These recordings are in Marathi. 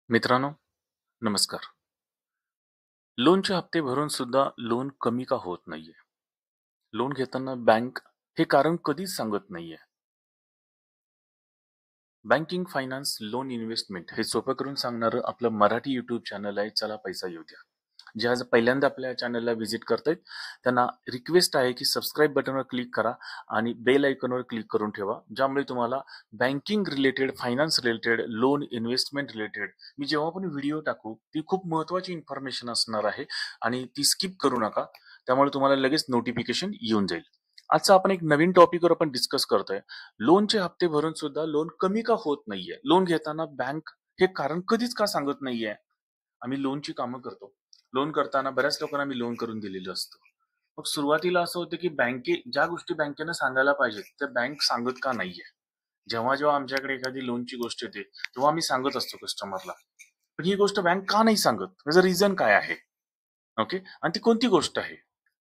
मित्रांनो, नमस्कार. लोनचे हप्ते भरून सुद्धा लोन कमी का होत नाहीये? लोन घेताना बँक हे कारण कधीच सांगत नाहीये. बँकिंग, फायनान्स, लोन, इन्व्हेस्टमेंट हे सोपं करून सांगणारं आपलं मराठी YouTube चॅनल आहे, चला पैसा येऊ द्या. जे आज पहिल्यांदा आपल्या चॅनलला व्हिजिट करतायत, त्यांना रिक्वेस्ट आहे की सबस्क्राईब बटनवर क्लिक करा आणि बेल आयकॉनवर क्लिक करून ठेवा. ज्यामुळे तुम्हाला banking related, finance related, loan, investment related मी जेव्हा पण व्हिडिओ टाकू, ती खूप महत्त्वाची इन्फॉर्मेशन असणार आहे आणि ती स्किप करू नका. त्यामुळे तुम्हाला लगेच नोटिफिकेशन येऊन जाईल. आजचा आपण एक नवीन टॉपिकवर आपण डिस्कस करतोय. लोनचे हप्ते भरून सुद्धा लोन कमी का होत नाहीये? लोन घेताना बँक हे कारण कधीच का सांगत नाहीये? आम्ही लोनची कामं करतो. लोन करताना बऱ्याच लोकांना मी लोन करून दिलेलं असतं. मग सुरुवातीला असं होतं की ज्या गोष्टी बँकेनं सांगायला पाहिजेत, त्या बँक सांगत का नाहीये? जेव्हा आमच्याकडे एखादी लोनची गोष्ट येते, तेव्हा आम्ही सांगत असतो कस्टमरला. पण ही गोष्ट बँक का नाही सांगत? त्याचं रिझन काय आहे? ओके. आणि ती कोणती गोष्ट आहे?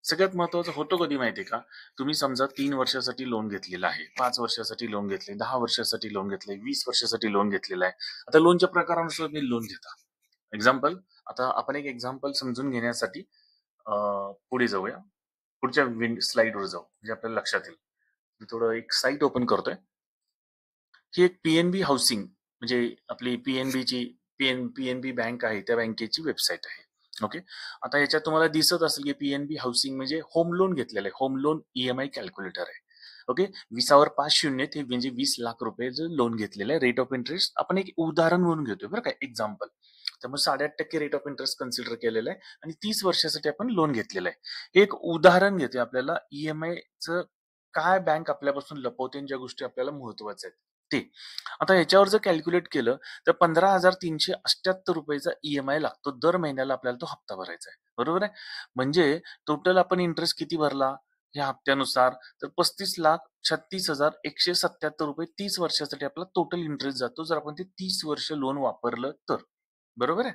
सगळ्यात महत्त्वाचं होतं कधी माहितीये का? तुम्ही समजा 3 वर्षासाठी लोन घेतलेलं आहे, 5 वर्षासाठी लोन घेतले, 10 वर्षासाठी लोन घेतले, 20 वर्षासाठी लोन घेतलेलं आहे. आता लोनच्या प्रकारानुसार तुम्ही लोन घेता. एक्झाम्पल, आता आपण एक एक्झाम्पल समजून घेण्यासाठी पुढे जाऊया. पुढच्या स्लाइडवर जाऊ, म्हणजे आपल्याला लक्षात येईल. मी थोडं एक साईट ओपन करतोय. ही एक पी हाऊसिंग म्हणजे आपली पी बँक आहे, त्या बँकेची वेबसाईट आहे. ओके. आता याच्यात तुम्हाला दिसत असेल की पी हाऊसिंग म्हणजे होम लोन घेतलेलं आहे. होम लोन ई कॅल्क्युलेटर आहे. ओके. 20वर 5 शून्य ते म्हणजे 20 लाख रुपये लोन घेतलेलं आहे. रेट ऑफ इंटरेस्ट आपण एक उदाहरण म्हणून घेतोय बरं का, एक्झाम्पल. त्यामुळे 8.5% रेट ऑफ इंटरेस्ट कन्सिडर केलेलं आहे आणि 30 वर्षासाठी आपण लोन घेतलेलं आहे. हे एक उदाहरण घेतोय आपल्याला ईएमआयचं काय बँक आपल्यापासून लपवते आणि ज्या गोष्टी आपल्याला महत्वाच्या आहेत ते. आता याच्यावर जर कॅल्क्युलेट केलं तर ₹15,378 ईएमआय लागतो. दर महिन्याला आपल्याला तो हप्ता भरायचा आहे. बरोबर आहे? म्हणजे टोटल आपण इंटरेस्ट किती भरला या हप्त्यानुसार, तर ₹35,36,177 30 वर्षासाठी आपला टोटल इंटरेस्ट जातो, जर आपण ते 30 वर्ष लोन वापरलं तर. बरोबर आहे?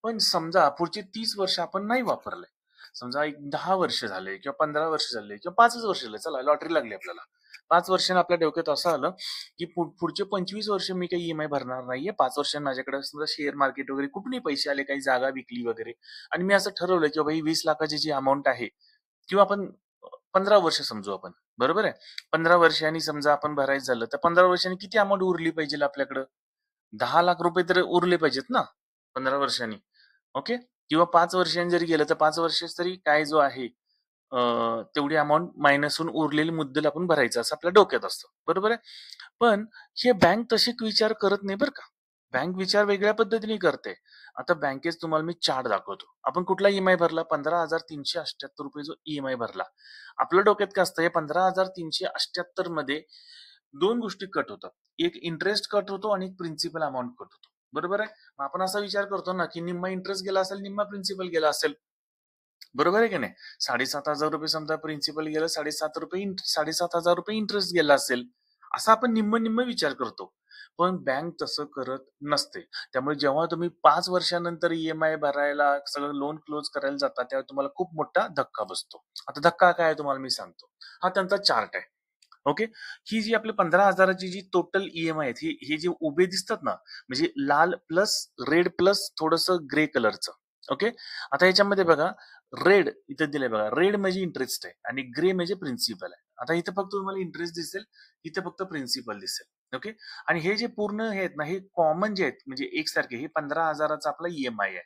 पण समजा पुढची 30 वर्ष आपण नाही वापरले. समजा एक 10 वर्ष झाले किंवा 15 वर्ष झाले किंवा 5च वर्ष झाले. चला लॉटरी लागली आपल्याला. 5 वर्षांनी आपल्या डोक्यात असं आलं, की पुढचे 25 वर्ष मी काही ईएमआय भरणार नाहीये. 5 वर्षांनी माझ्याकडे समजा शेअर मार्केट वगैरे कुठूनही पैसे आले, काही जागा विकली वगैरे आणि मी असं ठरवलं, की बाबा ही 20 लाखाची जी अमाउंट आहे किंवा आपण 15 वर्ष समजू आपण. बरोबर आहे? 15 वर्षांनी समजा आपण भरायचं झालं, तर 15 वर्षांनी किती अमाउंट उरली पाहिजे आपल्याकडं? ₹10,00,000 तर उरले पाहिजेत ना 15 वर्षांनी. ओके. किंवा 5 वर्षांनी जरी गेलं, तर 5 वर्ष तरी काय जो आहे अ, तेवढी अमाउंट मायनस होऊन उरलेली मुद्दल आपण भरायचं असं आपल्या डोक्यात असतं. बरोबर आहे? पण हे बँक तशी विचार करत नाही बरं का. बँक विचार वेगळ्या पद्धतीने करते. आता बँकेत तुम्हाला मी चार्ट दाखवतो. आपण कुठला ईएमआय भरला? ₹15,378 जो ईएमआय भरला. आपल्या डोक्यात काय असतं, हे 15,378 मध्ये 2 गोष्टी कट होतात. एक इंटरेस्ट कट होतो आणि एक प्रिन्सिपल अमाउंट कट होतो. बरोबर आहे? मग आपण असा विचार करतो ना, की निम्मा इंटरेस्ट गेला असेल, निम्मा प्रिन्सिपल गेला असेल. बरोबर आहे की नाही? ₹7,500 समजा प्रिन्सिपल गेलं, ₹7,500 इंटरेस्ट गेला असेल. असा आपण निम्म-निम्म विचार करतो. पण बँक तसं करत नसते. त्यामुळे जेव्हा तुम्ही 5 वर्षानंतर ईएमआय भरायला सगळं लोन क्लोज करायला जाता, तेव्हा तुम्हाला खूप मोठा धक्का बसतो. आता धक्का काय आहे तुम्हाला मी सांगतो. हा त्यांचा चार्ट आहे. ओके. ही जी आपली 15,000ची जी टोटल ईएमआय आहेत, हे जे उभे दिसतात ना, म्हणजे लाल प्लस रेड प्लस थोडंसं ग्रे कलरचं. ओके. आता याच्यामध्ये बघा, रेड इथे दिलंय बघा. रेड म्हणजे इंटरेस्ट आहे आणि ग्रे म्हणजे प्रिन्सिपल आहे. आता इथं फक्त तुम्हाला इंटरेस्ट दिसेल, इथं फक्त प्रिन्सिपल दिसेल. ओके. आणि हे जे पूर्ण हे आहेत ना, हे कॉमन जे आहेत म्हणजे एकसारखे, हे 15,000चा आपला ईएमआय आहे.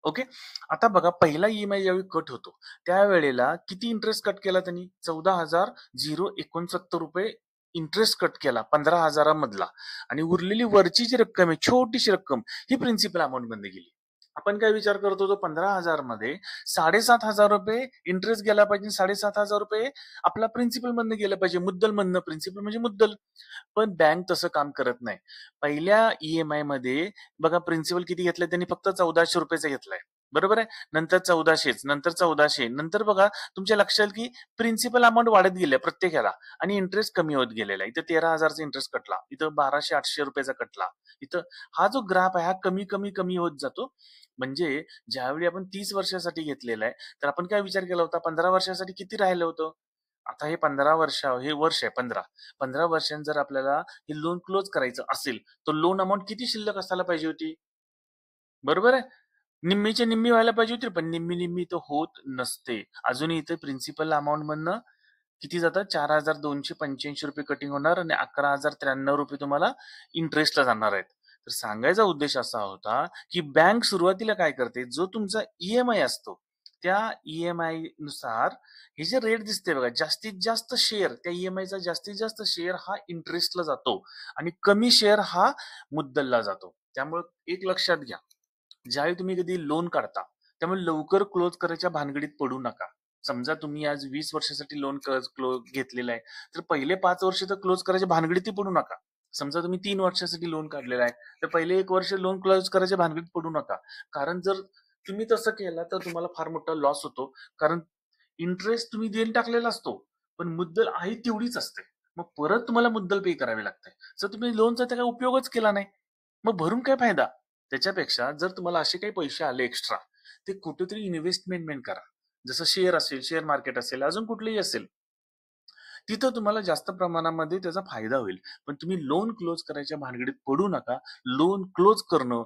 ओके. आता बघा, पहिला ईएमआय ज्यावेळी कट होतो, त्यावेळेला किती इंटरेस्ट कट केला त्यांनी? ₹14,069 इंटरेस्ट कट केला 15,000 मधला आणि उरलेली वरची जी रक्कम आहे, छोटीशी रक्कम, ही प्रिन्सिपल अमाउंट मध्ये गेली. आपण काय विचार करतो, तो 15,000 मध्ये ₹7,700 इंटरेस्ट गेला पाहिजे, ₹7,700 आपला प्रिन्सिपल मधनं गेलं पाहिजे, मुद्दल मधनं. प्रिन्सिपल म्हणजे मुद्दल. पण बँक तसं काम करत नाही. पहिल्या ईएमआय मध्ये बघा, प्रिन्सिपल किती घेतलाय त्यांनी? फक्त ₹1,400 घेतलाय. बरोबर आहे? नंतर 1400च, नंतर 1400, नंतर बघा तुमच्या लक्षात येईल की प्रिन्सिपल अमाउंट वाढत गेली प्रत्येकाला आणि इंटरेस्ट कमी होत गेलेला आहे. इथं 13,000चा इंटरेस्ट कटला, इथं 1200-800 कटला. इथं हा जो ग्राफ आहे, हा कमी होत जातो. म्हणजे ज्यावेळी आपण 30 वर्षासाठी घेतलेला आहे, तर आपण काय विचार केला होता? 15 वर्षासाठी किती राहिलं होतं? आता हे 15 वर्ष, हे वर्ष आहे 15. 15 वर्षांनी जर आपल्याला हे लोन क्लोज करायचं असेल, तर लोन अमाउंट किती शिल्लक असायला पाहिजे होती? बरोबर आहे? निम्मीच्या निम्मी व्हायला पाहिजे होती, पण निम्मी-निम्मी तर होत नसते. अजूनही इथे प्रिन्सिपल अमाउंटमधनं किती जातात? ₹4,285 कटिंग होणार आणि ₹11,093 तुम्हाला इंटरेस्टला जाणार आहेत. तर सांगायचा उद्देश असा होता, की बँक सुरुवातीला काय करते, जो तुमचा ई असतो, त्या ई नुसार हे जे रेट दिसते बघा, जास्तीत जास्त शेअर त्या ई जास्तीत जास्त शेअर हा इंटरेस्टला जातो आणि कमी शेअर हा मुद्दलला जातो. त्यामुळे एक लक्षात घ्या, ज्यावेळी तुम्ही कधी लोन काढता, त्यामुळे लवकर क्लोज करायच्या भानगडीत पडू नका. समजा तुम्ही आज 20 वर्षासाठी लोन क्लोज घेतलेलं आहे, तर पहिले 5 वर्ष तर क्लोज करायच्या भानगडीत पडू नका. समजा तुम्ही 3 वर्षासाठी लोन काढलेला आहे, तर पहिले 1 वर्ष लोन क्लोज करायच्या भानगडीत पडू नका. कारण जर तुम्ही तसं केलं, तर तुम्हाला फार मोठा लॉस होतो. कारण इंटरेस्ट तुम्ही देऊन टाकलेला असतो, पण मुद्दल आहे तेवढीच असते. मग परत तुम्हाला मुद्दल पे करावी लागते. जर तुम्ही लोनचा त्या काही उपयोगच केला नाही, मग भरून काय फायदा? त्याच्यापेक्षा जर तुम्हाला असे काही पैसे आले एक्स्ट्रा, ते कुठेतरी इन्व्हेस्टमेंट करा. जसं शेअर असेल, शेअर मार्केट असेल, अजून कुठलेही असेल. तिथं तुम्हाला जास्त प्रमाणामध्ये त्याचा फायदा होईल. पण तुम्ही लोन क्लोज करायच्या भानगडीत पडू नका. लोन क्लोज करणं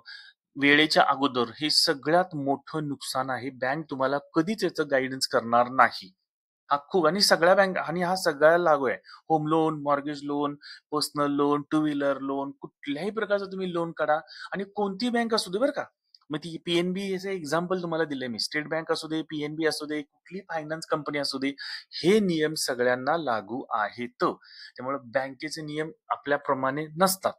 वेळेच्या अगोदर हे सगळ्यात मोठं नुकसान आहे. बँक तुम्हाला कधीच याचं गाईडन्स करणार नाही. हा खूप आणि सगळ्या बँक आणि हा सगळ्याला लागू आहे. Home loan, mortgage loan, personal loan, two wheeler loan, कुठल्याही प्रकारचं तुम्ही लोन काढा आणि कोणती बँक असू दे बरं का. मग ती पी-एन-बी याचं एक्झाम्पल तुम्हाला दिलंय मी. स्टेट बँक असू दे, पी-एन-बी असू दे, कुठली फायनान्स कंपनी असू दे, हे नियम सगळ्यांना लागू आहेत. त्यामुळे बँकेचे नियम आपल्याप्रमाणे नसतात.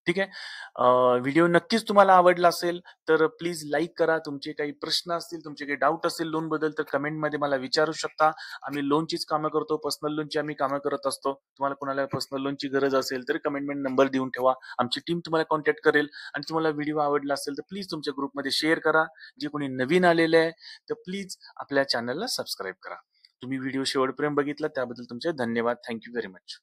ठीक आहे. व्हिडिओ नक्कीच तुम्हाला आवडला असेल तर प्लीज लाईक करा. तुमचे काही प्रश्न असतील, तुमचे काही डाऊट असेल लोन बद्दल तर कमेंटमध्ये मला विचारू शकता. आम्ही लोनचीच कामं करतो. पर्सनल लोनची आम्ही कामं करत असतो. तुम्हाला कोणाला पर्सनल लोनची गरज असेल तर कमेंटमध्ये नंबर देऊन ठेवा. आमची टीम तुम्हाला कॉन्टॅक्ट करेल आणि तुम्हाला व्हिडिओ आवडला असेल तर प्लीज तुमच्या ग्रुपमध्ये शेअर करा. जे कोणी नवीन आलेले आहे तर प्लीज आपल्या चॅनलला सबस्क्राईब करा. तुम्ही व्हिडिओ शेवटपर्यंत बघितला त्याबद्दल तुमचे धन्यवाद. Thank you very much.